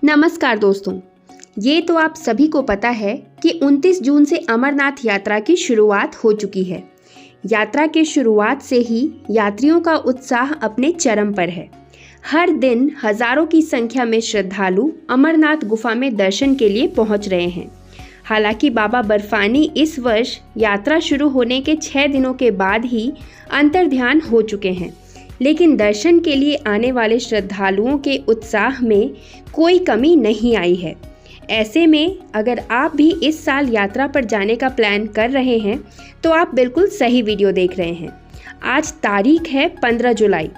नमस्कार दोस्तों। ये तो आप सभी को पता है कि 29 जून से अमरनाथ यात्रा की शुरुआत हो चुकी है। यात्रा के शुरुआत से ही यात्रियों का उत्साह अपने चरम पर है। हर दिन हजारों की संख्या में श्रद्धालु अमरनाथ गुफा में दर्शन के लिए पहुंच रहे हैं। हालांकि बाबा बर्फानी इस वर्ष यात्रा शुरू होने के 6 दिनों के बाद ही अंतर्ध्यान हो चुके हैं, लेकिन दर्शन के लिए आने वाले श्रद्धालुओं के उत्साह में कोई कमी नहीं आई है। ऐसे में अगर आप भी इस साल यात्रा पर जाने का प्लान कर रहे हैं तो आप बिल्कुल सही वीडियो देख रहे हैं। आज तारीख है 15 जुलाई।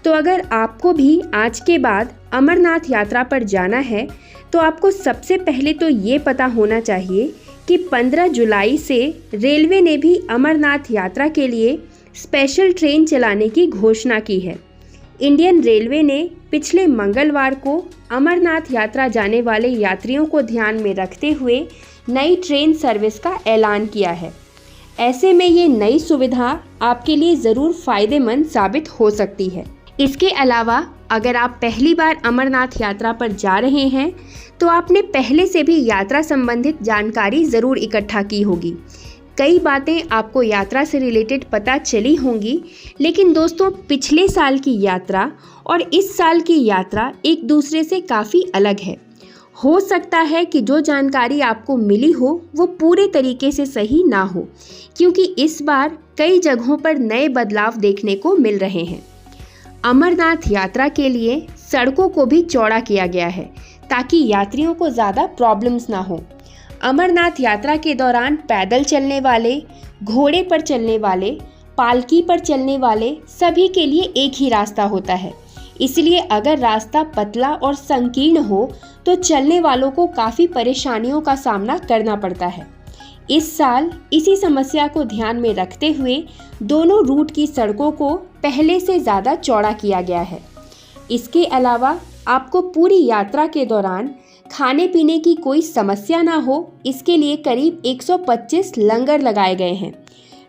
तो अगर आपको भी आज के बाद अमरनाथ यात्रा पर जाना है तो आपको सबसे पहले तो ये पता होना चाहिए कि 15 जुलाई से रेलवे ने भी अमरनाथ यात्रा के लिए स्पेशल ट्रेन चलाने की घोषणा की है। इंडियन रेलवे ने पिछले मंगलवार को अमरनाथ यात्रा जाने वाले यात्रियों को ध्यान में रखते हुए नई ट्रेन सर्विस का ऐलान किया है। ऐसे में ये नई सुविधा आपके लिए ज़रूर फ़ायदेमंद साबित हो सकती है। इसके अलावा अगर आप पहली बार अमरनाथ यात्रा पर जा रहे हैं तो आपने पहले से भी यात्रा संबंधित जानकारी ज़रूर इकट्ठा की होगी। कई बातें आपको यात्रा से रिलेटेड पता चली होंगी, लेकिन दोस्तों पिछले साल की यात्रा और इस साल की यात्रा एक दूसरे से काफ़ी अलग है। हो सकता है कि जो जानकारी आपको मिली हो वो पूरे तरीके से सही ना हो, क्योंकि इस बार कई जगहों पर नए बदलाव देखने को मिल रहे हैं। अमरनाथ यात्रा के लिए सड़कों को भी चौड़ा किया गया है ताकि यात्रियों को ज़्यादा प्रॉब्लम्स ना हो। अमरनाथ यात्रा के दौरान पैदल चलने वाले, घोड़े पर चलने वाले, पालकी पर चलने वाले सभी के लिए एक ही रास्ता होता है। इसलिए अगर रास्ता पतला और संकीर्ण हो तो चलने वालों को काफ़ी परेशानियों का सामना करना पड़ता है। इस साल इसी समस्या को ध्यान में रखते हुए दोनों रूट की सड़कों को पहले से ज़्यादा चौड़ा किया गया है। इसके अलावा आपको पूरी यात्रा के दौरान खाने पीने की कोई समस्या ना हो, इसके लिए करीब 125 लंगर लगाए गए हैं।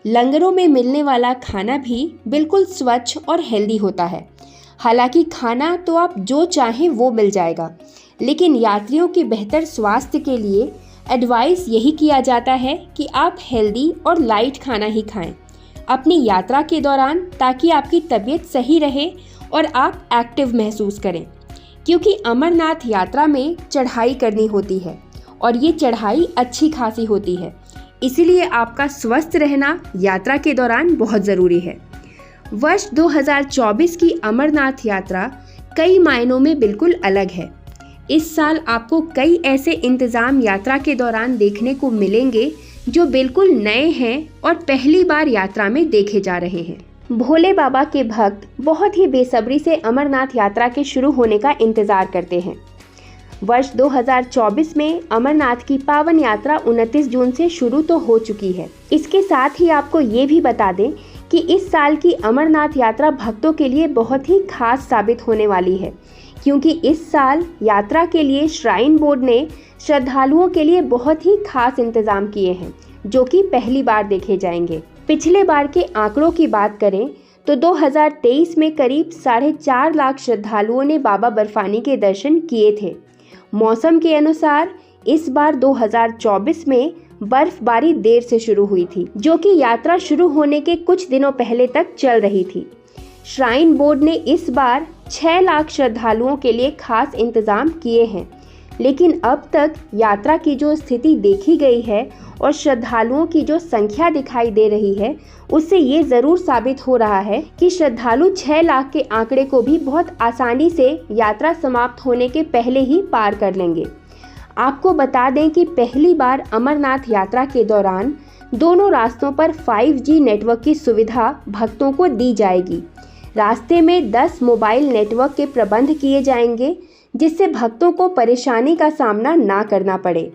लंगरों में मिलने वाला खाना भी बिल्कुल स्वच्छ और हेल्दी होता है। हालांकि खाना तो आप जो चाहें वो मिल जाएगा, लेकिन यात्रियों के बेहतर स्वास्थ्य के लिए एडवाइस यही किया जाता है कि आप हेल्दी और लाइट खाना ही खाएं अपनी यात्रा के दौरान, ताकि आपकी तबीयत सही रहे और आप एक्टिव महसूस करें। क्योंकि अमरनाथ यात्रा में चढ़ाई करनी होती है और ये चढ़ाई अच्छी खासी होती है, इसीलिए आपका स्वस्थ रहना यात्रा के दौरान बहुत ज़रूरी है। वर्ष 2024 की अमरनाथ यात्रा कई मायनों में बिल्कुल अलग है। इस साल आपको कई ऐसे इंतज़ाम यात्रा के दौरान देखने को मिलेंगे जो बिल्कुल नए हैं और पहली बार यात्रा में देखे जा रहे हैं। भोले बाबा के भक्त बहुत ही बेसब्री से अमरनाथ यात्रा के शुरू होने का इंतज़ार करते हैं। वर्ष 2024 में अमरनाथ की पावन यात्रा 29 जून से शुरू तो हो चुकी है। इसके साथ ही आपको ये भी बता दें कि इस साल की अमरनाथ यात्रा भक्तों के लिए बहुत ही खास साबित होने वाली है, क्योंकि इस साल यात्रा के लिए श्राइन बोर्ड ने श्रद्धालुओं के लिए बहुत ही खास इंतज़ाम किए हैं, जो कि पहली बार देखे जाएंगे। पिछले बार के आंकड़ों की बात करें तो 2023 में करीब 4.5 लाख श्रद्धालुओं ने बाबा बर्फानी के दर्शन किए थे। मौसम के अनुसार इस बार 2024 में बर्फबारी देर से शुरू हुई थी, जो कि यात्रा शुरू होने के कुछ दिनों पहले तक चल रही थी। श्राइन बोर्ड ने इस बार 6 लाख श्रद्धालुओं के लिए खास इंतजाम किए हैं, लेकिन अब तक यात्रा की जो स्थिति देखी गई है और श्रद्धालुओं की जो संख्या दिखाई दे रही है, उससे ये ज़रूर साबित हो रहा है कि श्रद्धालु 6 लाख के आंकड़े को भी बहुत आसानी से यात्रा समाप्त होने के पहले ही पार कर लेंगे। आपको बता दें कि पहली बार अमरनाथ यात्रा के दौरान दोनों रास्तों पर 5G नेटवर्क की सुविधा भक्तों को दी जाएगी। रास्ते में 10 मोबाइल नेटवर्क के प्रबंध किए जाएंगे, जिससे भक्तों को परेशानी का सामना ना करना पड़े।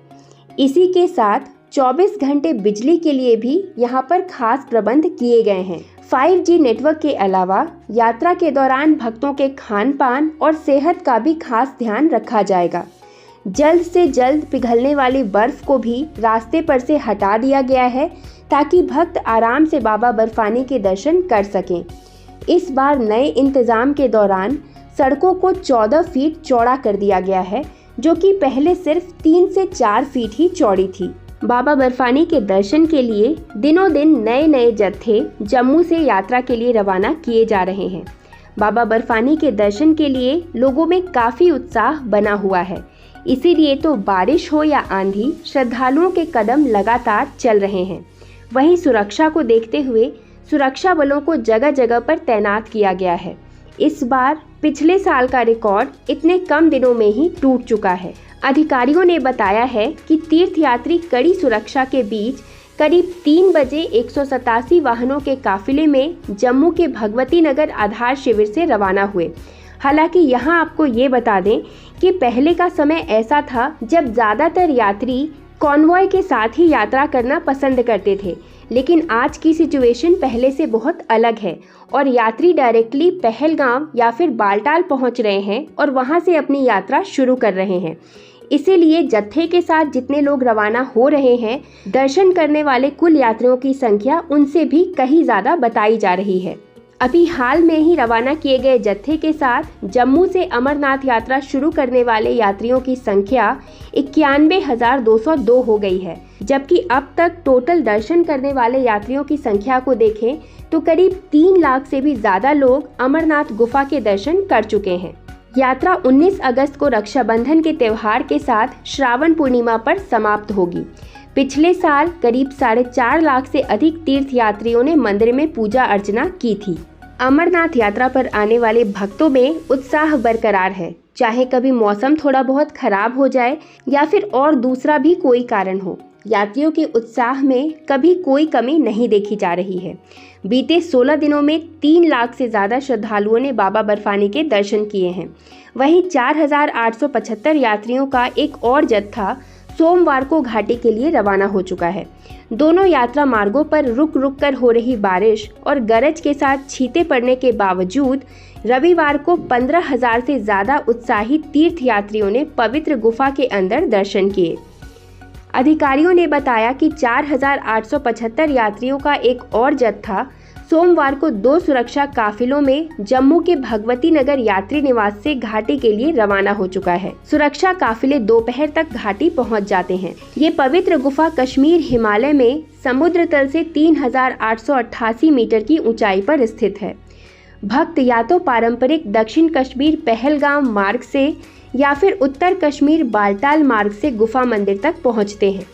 इसी के साथ 24 घंटे बिजली के लिए भी यहाँ पर खास प्रबंध किए गए हैं। 5G नेटवर्क के अलावा यात्रा के दौरान भक्तों के खान पान और सेहत का भी खास ध्यान रखा जाएगा। जल्द से जल्द पिघलने वाली बर्फ को भी रास्ते पर से हटा दिया गया है, ताकि भक्त आराम से बाबा बर्फानी के दर्शन कर सकें। इस बार नए इंतजाम के दौरान सड़कों को 14 फीट चौड़ा कर दिया गया है, जो कि पहले सिर्फ 3 से 4 फीट ही चौड़ी थी। बाबा बर्फानी के दर्शन के लिए दिनों दिन नए नए जत्थे जम्मू से यात्रा के लिए रवाना किए जा रहे हैं। बाबा बर्फानी के दर्शन के लिए लोगों में काफ़ी उत्साह बना हुआ है। इसीलिए तो बारिश हो या आंधी, श्रद्धालुओं के कदम लगातार चल रहे हैं। वहीं सुरक्षा को देखते हुए सुरक्षा बलों को जगह जगह पर तैनात किया गया है। इस बार पिछले साल का रिकॉर्ड इतने कम दिनों में ही टूट चुका है। अधिकारियों ने बताया है कि तीर्थयात्री कड़ी सुरक्षा के बीच करीब 3 बजे 187 वाहनों के काफिले में जम्मू के भगवती नगर आधार शिविर से रवाना हुए। हालांकि यहाँ आपको ये बता दें कि पहले का समय ऐसा था जब ज़्यादातर यात्री कॉन्वॉय के साथ ही यात्रा करना पसंद करते थे, लेकिन आज की सिचुएशन पहले से बहुत अलग है और यात्री डायरेक्टली पहलगाम या फिर बालटाल पहुंच रहे हैं और वहां से अपनी यात्रा शुरू कर रहे हैं। इसीलिए जत्थे के साथ जितने लोग रवाना हो रहे हैं, दर्शन करने वाले कुल यात्रियों की संख्या उनसे भी कहीं ज़्यादा बताई जा रही है। अभी हाल में ही रवाना किए गए जत्थे के साथ जम्मू से अमरनाथ यात्रा शुरू करने वाले यात्रियों की संख्या 91,202 हो गई है, जबकि अब तक टोटल दर्शन करने वाले यात्रियों की संख्या को देखें तो करीब 3 लाख से भी ज़्यादा लोग अमरनाथ गुफा के दर्शन कर चुके हैं। यात्रा 19 अगस्त को रक्षाबंधन के त्यौहार के साथ श्रावण पूर्णिमा पर समाप्त होगी। पिछले साल करीब 4.5 लाख से अधिक तीर्थयात्रियों ने मंदिर में पूजा अर्चना की थी। अमरनाथ यात्रा पर आने वाले भक्तों में उत्साह बरकरार है, चाहे कभी मौसम थोड़ा बहुत खराब हो जाए या फिर और दूसरा भी कोई कारण हो। यात्रियों के उत्साह में कभी कोई कमी नहीं देखी जा रही है। बीते 16 दिनों में 3 लाख से ज़्यादा श्रद्धालुओं ने बाबा बर्फानी के दर्शन किए हैं। वहीं 4,875 यात्रियों का एक और जत्था सोमवार को घाटी के लिए रवाना हो चुका है। दोनों यात्रा मार्गों पर रुक रुक कर हो रही बारिश और गरज के साथ छींटे पड़ने के बावजूद रविवार को 15,000 से ज़्यादा उत्साहित तीर्थयात्रियों ने पवित्र गुफा के अंदर दर्शन किए। अधिकारियों ने बताया कि 4,875 यात्रियों का एक और जत्था सोमवार को 2 सुरक्षा काफिलों में जम्मू के भगवती नगर यात्री निवास से घाटी के लिए रवाना हो चुका है। सुरक्षा काफिले दोपहर तक घाटी पहुंच जाते हैं। ये पवित्र गुफा कश्मीर हिमालय में समुद्र तल से 3,888 मीटर की ऊंचाई पर स्थित है। भक्त या तो पारंपरिक दक्षिण कश्मीर पहलगाम मार्ग से या फिर उत्तर कश्मीर बालटाल मार्ग से गुफा मंदिर तक पहुंचते हैं।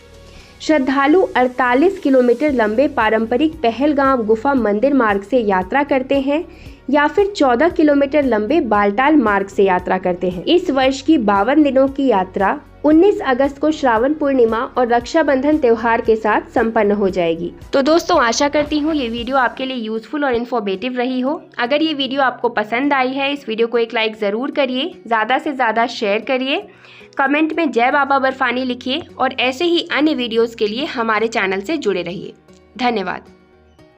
श्रद्धालु 48 किलोमीटर लंबे पारंपरिक पहलगाम गुफा मंदिर मार्ग से यात्रा करते हैं या फिर 14 किलोमीटर लंबे बालटाल मार्ग से यात्रा करते हैं। इस वर्ष की 52 दिनों की यात्रा 19 अगस्त को श्रावण पूर्णिमा और रक्षाबंधन त्योहार के साथ संपन्न हो जाएगी। तो दोस्तों, आशा करती हूँ ये वीडियो आपके लिए यूजफुल और इन्फॉर्मेटिव रही हो। अगर ये वीडियो आपको पसंद आई है, इस वीडियो को एक लाइक ज़रूर करिए, ज़्यादा से ज़्यादा शेयर करिए, कमेंट में जय बाबा बर्फानी लिखिए और ऐसे ही अन्य वीडियोज़ के लिए हमारे चैनल से जुड़े रहिए। धन्यवाद।